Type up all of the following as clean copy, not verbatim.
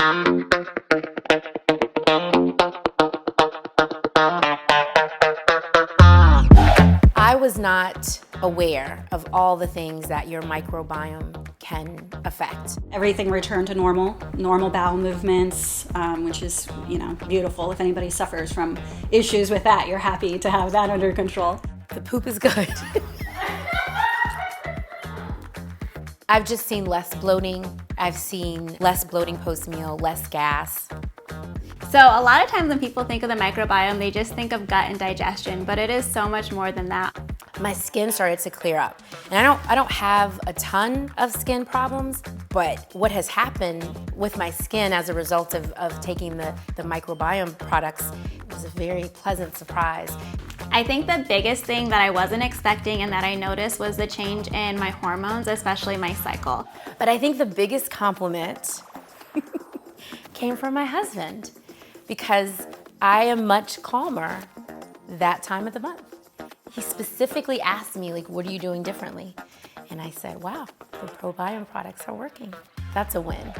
I was not aware of all the things that your microbiome can affect. Everything returned to normal bowel movements, which is, beautiful. If anybody suffers from issues with that, you're happy to have that under control. The poop is good. I've just seen less bloating. I've seen less bloating post-meal, less gas. So a lot of times when people think of the microbiome, they just think of gut and digestion, but it is so much more than that. My skin started to clear up. And I don't have a ton of skin problems, but what has happened with my skin as a result of taking the microbiome products was a very pleasant surprise. I think the biggest thing that I wasn't expecting and that I noticed was the change in my hormones, especially my cycle. But I think the biggest compliment came from my husband, because I am much calmer that time of the month. He specifically asked me, like, what are you doing differently? And I said, wow, the ProBiome products are working. That's a win.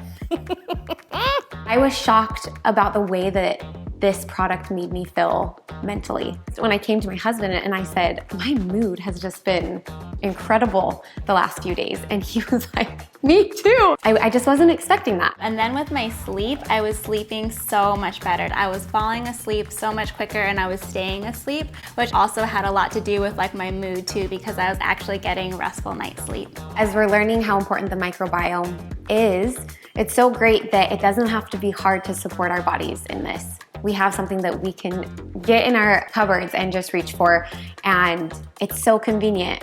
I was shocked about the way that this product made me feel mentally. When I came to my husband and I said, my mood has just been incredible the last few days. And he was like, me too. I just wasn't expecting that. And then with my sleep, I was sleeping so much better. I was falling asleep so much quicker and I was staying asleep, which also had a lot to do with my mood too, because I was actually getting restful night's sleep. As we're learning how important the microbiome is, it's so great that it doesn't have to be hard to support our bodies in this. We have something that we can get in our cupboards and just reach for, and it's so convenient.